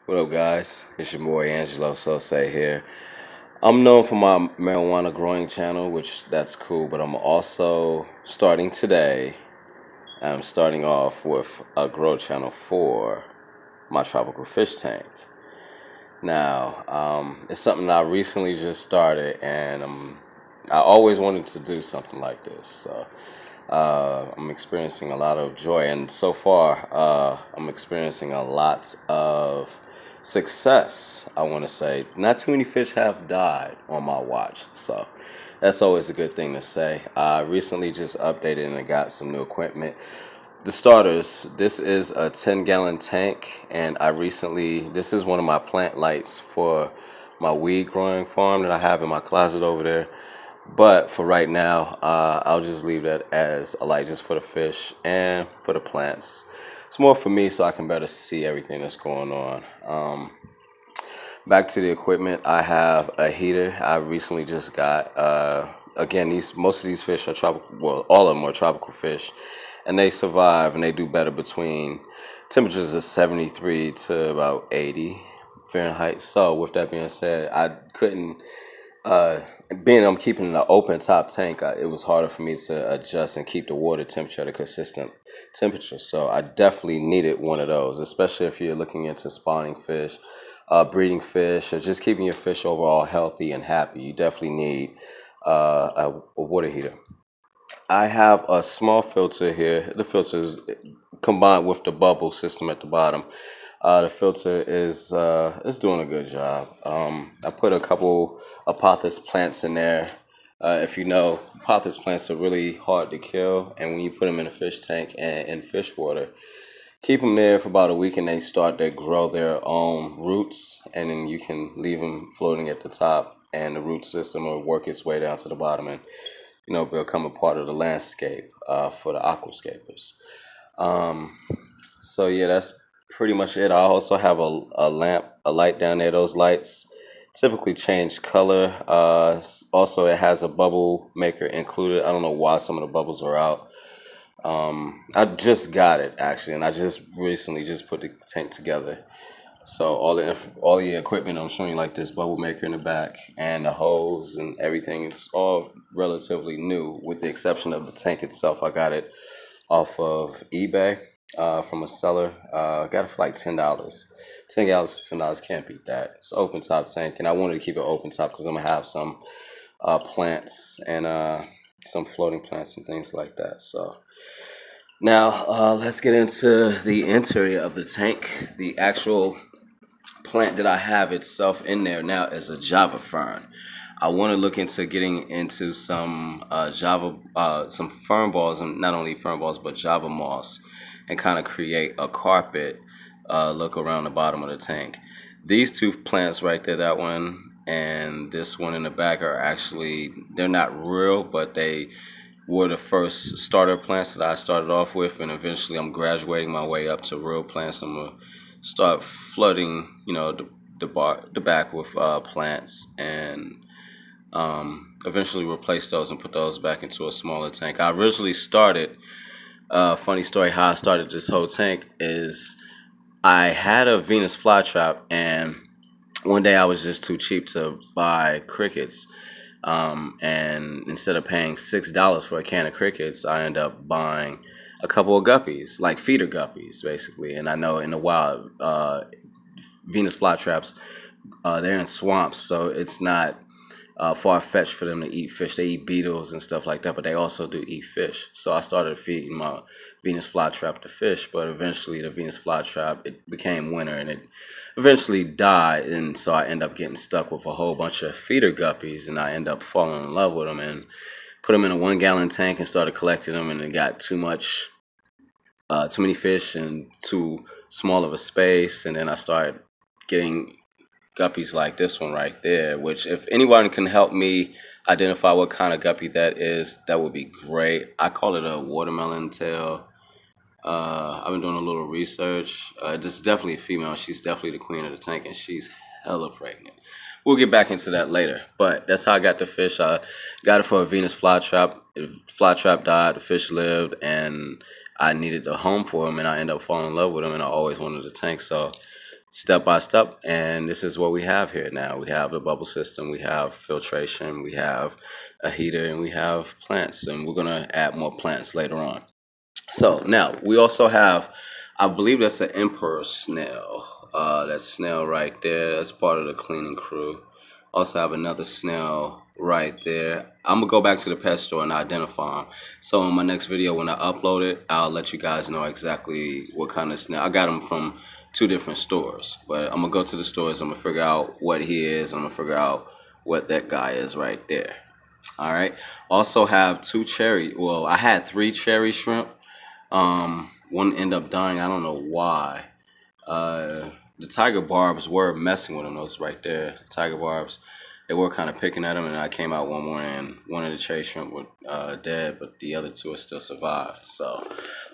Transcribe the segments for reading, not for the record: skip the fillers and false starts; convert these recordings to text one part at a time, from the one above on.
What up, guys? It's your boy Angelo-sosay here. I'm known for my marijuana growing channel, which that's cool, but I'm also starting today. I'm starting off with a grow channel for my tropical fish tank. Now, it's something I recently just started, and I always wanted to do something like this. So I'm experiencing a lot of joy, and so far, I'm experiencing a lot of success. I want to say not too many fish have died on my watch, so that's always a good thing to say. I recently just updated and I got some new equipment. The starters, this is a 10-gallon tank, and this is one of my plant lights for my weed growing farm that I have in my closet over there. But for right now, I'll just leave that as a light just for the fish and for the plants. It's more for me so I can better see everything that's going on. Back to the equipment, I have a heater I recently just got. Again, most of these fish are tropical, well, all of them are tropical fish, and they survive and they do better between temperatures of 73 to about 80 Fahrenheit. So with that being said, I couldn't being I'm keeping an open top tank, it was harder for me to adjust and keep the water temperature at a consistent temperature. So I definitely needed one of those, especially if you're looking into spawning fish, breeding fish, or just keeping your fish overall healthy and happy. You definitely need a water heater. I have a small filter here. The filter is combined with the bubble system at the bottom. The filter is doing a good job. I put a couple of pothos plants in there. If you know, pothos plants are really hard to kill, and when you put them in a fish tank and in fish water, keep them there for about a week, and they start to grow their own roots, and then you can leave them floating at the top, and the root system will work its way down to the bottom, and become a part of the landscape for the aquascapers. Um, so yeah, that's pretty much it. I also have a light down there. Those lights typically change color. Also, it has a bubble maker included. I don't know why some of the bubbles are out. I just got it actually, and I just recently just put the tank together. So all the equipment I'm showing you, like this bubble maker in the back and the hose and everything, it's all relatively new, with the exception of the tank itself. I got it off of eBay from a seller. I got it for like $10. $10 for $10, can't beat that. It's an open top tank, and I wanted to keep it open top because I'm gonna have some plants and some floating plants and things like that. So now let's get into the interior of the tank. The actual plant that I have itself in there now is a Java fern. I want to look into getting into some some fern balls, and not only fern balls but Java moss, and kind of create a carpet look around the bottom of the tank. These two plants right there, that one and this one in the back, are actually, they're not real, but they were the first starter plants that I started off with, and eventually I'm graduating my way up to real plants. I'm gonna start flooding, the back with plants, and eventually replace those and put those back into a smaller tank. I originally started. Funny story how I started this whole tank is I had a Venus flytrap, and one day I was just too cheap to buy crickets. And instead of paying $6 for a can of crickets, I ended up buying a couple of guppies, like feeder guppies, basically. And I know in the wild, Venus flytraps, they're in swamps, so it's not far-fetched for them to eat fish. They eat beetles and stuff like that, but they also do eat fish. So I started feeding my Venus flytrap to fish, but eventually the Venus flytrap, it became winter and it eventually died, and so I ended up getting stuck with a whole bunch of feeder guppies, and I ended up falling in love with them and put them in a 1-gallon tank and started collecting them, and it got too many fish and too small of a space, and then I started getting guppies like this one right there, which if anyone can help me identify what kind of guppy that is, that would be great. I call it a watermelon tail. I've been doing a little research. This is definitely a female. She's definitely the queen of the tank, and she's hella pregnant. We'll get back into that later, but that's how I got the fish. I got it for a Venus flytrap. Flytrap died, the fish lived, and I needed a home for him, and I ended up falling in love with him, and I always wanted a tank, so step by step. And this is what we have here now. We have the bubble system, we have filtration, we have a heater, and we have plants. And we're going to add more plants later on. So now we also have, I believe that's an emperor snail. That snail right there, that's part of the cleaning crew. Also have another snail right there. I'm gonna go back to the pet store and identify them. So in my next video, when I upload it, I'll let you guys know exactly what kind of snail. I got them from two different stores, but I'm gonna go to the stores. I'm gonna figure out what he is. I'm gonna figure out what that guy is right there. All right. Also have two cherry. Well, I had three cherry shrimp. One ended up dying. I don't know why. The tiger barbs were messing with them. Those right there, the tiger barbs. They were kind of picking at them, and I came out one morning and one of the cherry shrimp were dead, but the other two are still survived. So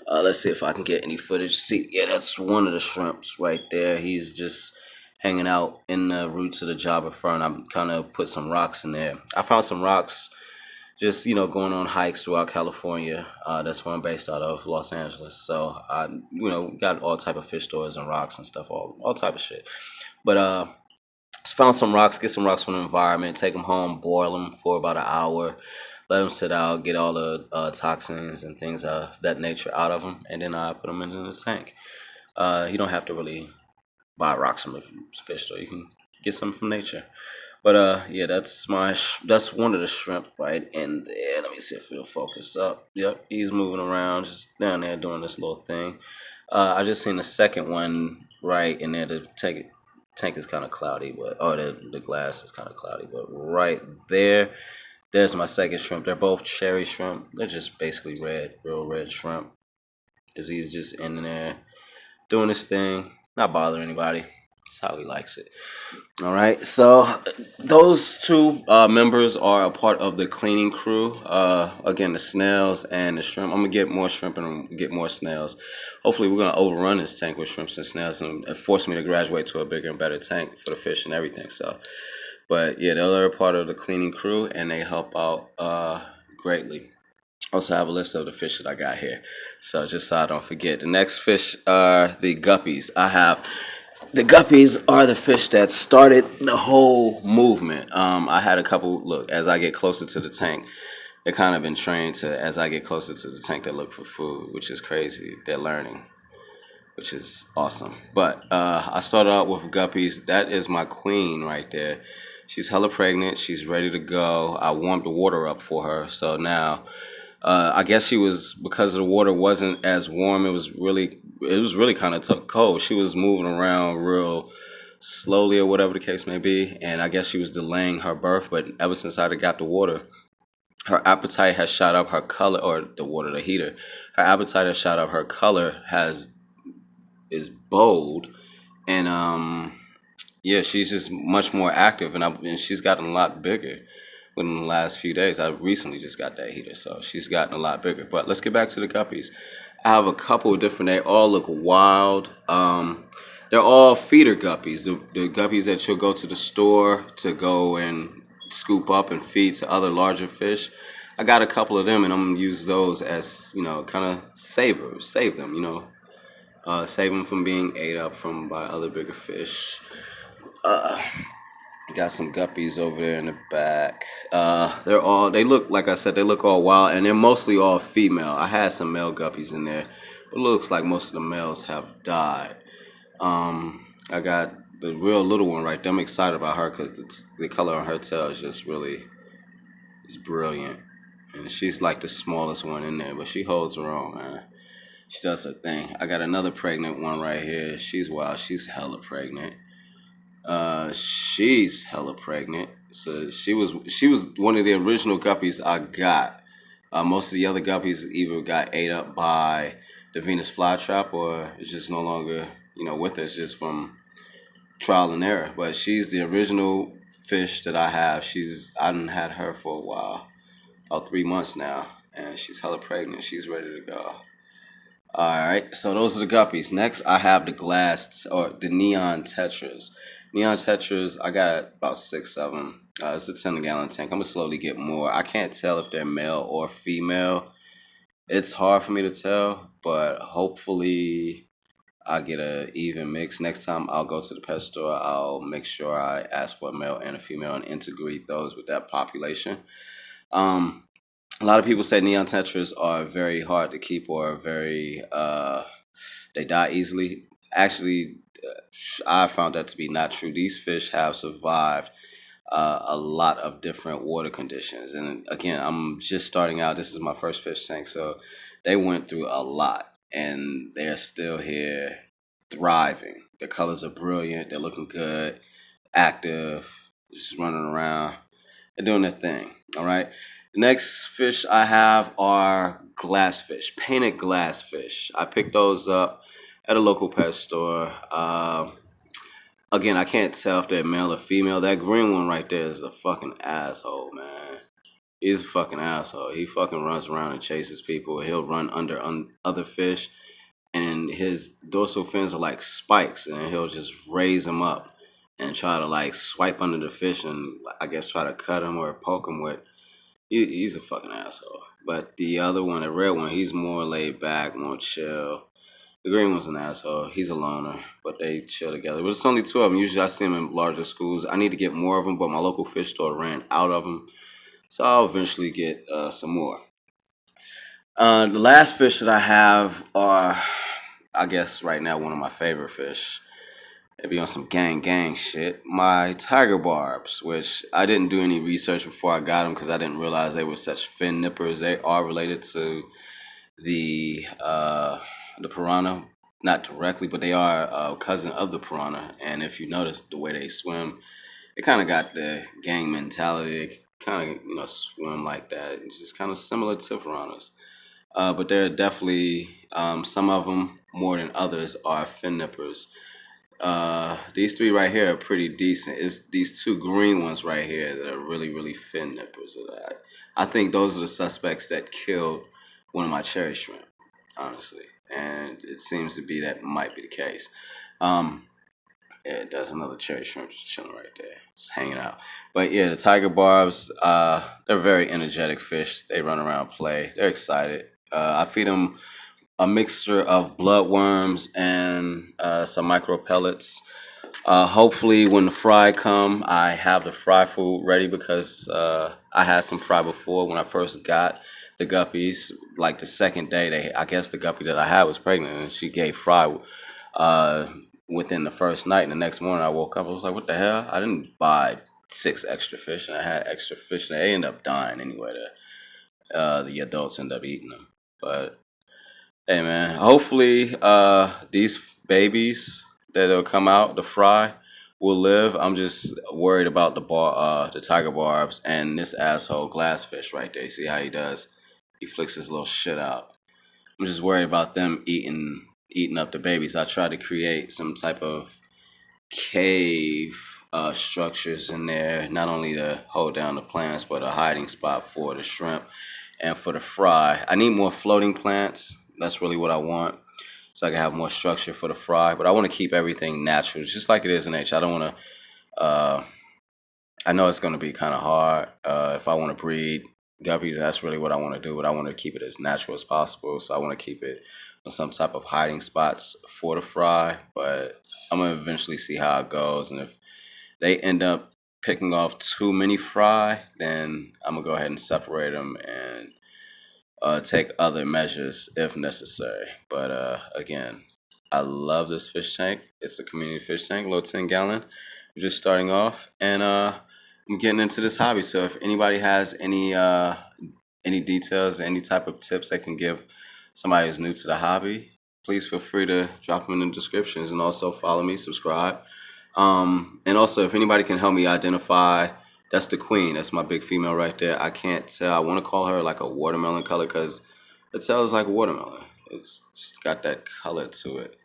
let's see if I can get any footage. See, yeah, that's one of the shrimps right there. He's just hanging out in the roots of the jobber fern. I'm kind of put some rocks in there. I found some rocks just going on hikes throughout California. That's where I'm based out of, Los Angeles. So I got all type of fish stores and rocks and stuff, all type of shit. But just found some rocks, get some rocks from the environment, take them home, boil them for about an hour, let them sit out, get all the toxins and things of that nature out of them, and then I put them into the tank. You don't have to really buy rocks from the fish store. You can get some from nature. But yeah, that's that's one of the shrimp right in there. Let me see if it'll focus up. Yep, he's moving around, just down there doing this little thing. I just seen the second one right in there. The tank is kind of cloudy, but the glass is kind of cloudy. But right there, there's my second shrimp. They're both cherry shrimp. They're just basically real red shrimp. Cause he's just in there doing his thing, not bothering anybody. That's how he likes it. All right, so those two members are a part of the cleaning crew. Again, the snails and the shrimp. I'm gonna get more shrimp and get more snails. Hopefully, we're gonna overrun this tank with shrimps and snails and force me to graduate to a bigger and better tank for the fish and everything. So, but yeah, they're a part of the cleaning crew and they help out greatly. Also have a list of the fish that I got here. So just so I don't forget. The next fish are the guppies. The guppies are the fish that started the whole movement. I had a couple, look, as I get closer to the tank, they're kind of been trained to, as I get closer to the tank, they look for food, which is crazy. They're learning, which is awesome. But I started out with guppies. That is my queen right there. She's hella pregnant. She's ready to go. I warmed the water up for her. So now I guess she was, because the water wasn't as warm. It was really kind of cold. She was moving around real slowly or whatever the case may be, and I guess she was delaying her birth. But ever since I got the water, her appetite has shot up. Her color, or the heater, her appetite has shot up. Her color is bold, and yeah, she's just much more active, and she's gotten a lot bigger within the last few days. I recently just got that heater, so she's gotten a lot bigger. But let's get back to the guppies. I have a couple of different. They all look wild. They're all feeder guppies. The guppies that you'll go to the store to go and scoop up and feed to other larger fish. I got a couple of them, and I'm gonna use those as kind of save them. Save them from being ate up by other bigger fish. Got some guppies over there in the back. They look, like I said, they look all wild, and they're mostly all female. I had some male guppies in there, but it looks like most of the males have died. I got the real little one right there. I'm excited about her because the color on her tail is just really, it's brilliant. And she's like the smallest one in there, but she holds her own, man. She does her thing. I got another pregnant one right here. She's wild. She's hella pregnant. She's hella pregnant. So she was one of the original guppies I got. Most of the other guppies either got ate up by the Venus flytrap, or it's just no longer with us, just from trial and error. But she's the original fish that I have. I done had her for a while, about 3 months now, and she's hella pregnant. She's ready to go. All right, so those are the guppies. Next, I have the glass, or the neon tetras. Neon tetras, I got about 6 of them. It's a 10-gallon tank. I'm gonna slowly get more. I can't tell if they're male or female. It's hard for me to tell, but hopefully I get a even mix. Next time I'll go to the pet store, I'll make sure I ask for a male and a female and integrate those with that population. Um, a lot of people say neon tetras are very hard to keep or very they die easily. Actually, I found that to be not true. These fish have survived a lot of different water conditions. And again, I'm just starting out. This is my first fish tank, so they went through a lot, and they're still here, thriving. The colors are brilliant. They're looking good, active, just running around. They're doing their thing. All right. The next fish I have are glass fish, painted glass fish. I picked those up at a local pet store. Again, I can't tell if they're male or female. That green one right there is a fucking asshole, man. He's a fucking asshole. He fucking runs around and chases people. He'll run under other fish, and his dorsal fins are like spikes, and he'll just raise them up and try to like swipe under the fish and I guess try to cut him or poke him with. He's a fucking asshole. But the other one, the red one, he's more laid back, more chill. The green one's an asshole. He's a loner, but they chill together. But it's only two of them. Usually I see them in larger schools. I need to get more of them, but my local fish store ran out of them. So I'll eventually get some more. The last fish that I have are, I guess, right now, one of my favorite fish. They be on some gang shit. My tiger barbs, which I didn't do any research before I got them because I didn't realize they were such fin nippers. They are related to the piranha, not directly, but they are a cousin of the piranha. And if you notice the way they swim, they kind of got the gang mentality. They kind of swim like that. It's just kind of similar to piranhas. But there are definitely some of them more than others are fin nippers. These three right here are pretty decent. It's these two green ones right here that are really fin nippers. I think those are the suspects that killed one of my cherry shrimp, honestly. And it seems to be that might be the case. Yeah, there's another cherry shrimp just chilling right there, just hanging out. But yeah, the tiger barbs, they're very energetic fish. They run around, play. They're excited. I feed them a mixture of bloodworms and some micro pellets. Hopefully, when the fry come, I have the fry food ready because I had some fry before when I first got the guppies. Like the second day, I guess the guppy that I had was pregnant, and she gave fry within the first night. And the next morning, I woke up. I was like, "What the hell? I didn't buy 6 extra fish, and I had extra fish. And they ended up dying anyway. The adults end up eating them, but." Hey man, hopefully these babies that'll come out, the fry, will live. I'm just worried about the tiger barbs and this asshole glassfish right there. See how he does? He flicks his little shit out. I'm just worried about them eating up the babies. I tried to create some type of cave structures in there, not only to hold down the plants, but a hiding spot for the shrimp and for the fry. I need more floating plants. That's really what I want, so I can have more structure for the fry. But I want to keep everything natural, just like it is in nature. I don't want to. I know it's going to be kind of hard if I want to breed guppies. That's really what I want to do, but I want to keep it as natural as possible. So I want to keep it on some type of hiding spots for the fry. But I'm gonna eventually see how it goes, and if they end up picking off too many fry, then I'm gonna go ahead and separate them and take other measures if necessary. But again, I love this fish tank. It's a community fish tank, little 10-gallon. We're just starting off, and I'm getting into this hobby. So if anybody has any details, any type of tips they can give somebody who's new to the hobby, please feel free to drop them in the descriptions, and also follow me, subscribe. And also, if anybody can help me identify, that's the queen. That's my big female right there. I can't tell. I want to call her like a watermelon color because the tail is like watermelon. It's just got that color to it.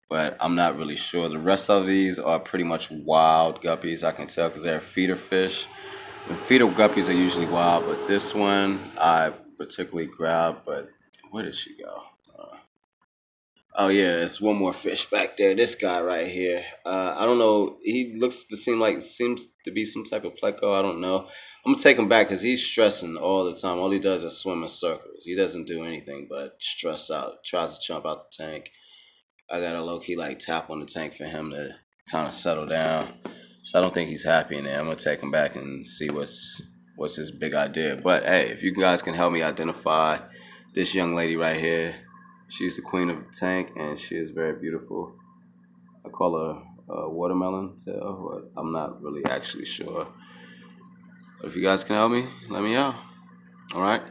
But I'm not really sure. The rest of these are pretty much wild guppies. I can tell because they're feeder fish. And feeder guppies are usually wild, but this one I particularly grabbed. But where did she go? Oh yeah, there's one more fish back there. This guy right here. I don't know. He seems to be some type of pleco. I don't know. I'm gonna take him back because he's stressing all the time. All he does is swim in circles. He doesn't do anything but stress out. Tries to jump out the tank. I gotta low-key like tap on the tank for him to kind of settle down. So I don't think he's happy in there. I'm gonna take him back and see what's his big idea. But hey, if you guys can help me identify this young lady right here, she's the queen of the tank and she is very beautiful. I call her watermelon tail, but I'm not really actually sure. But if you guys can help me, let me know. All right.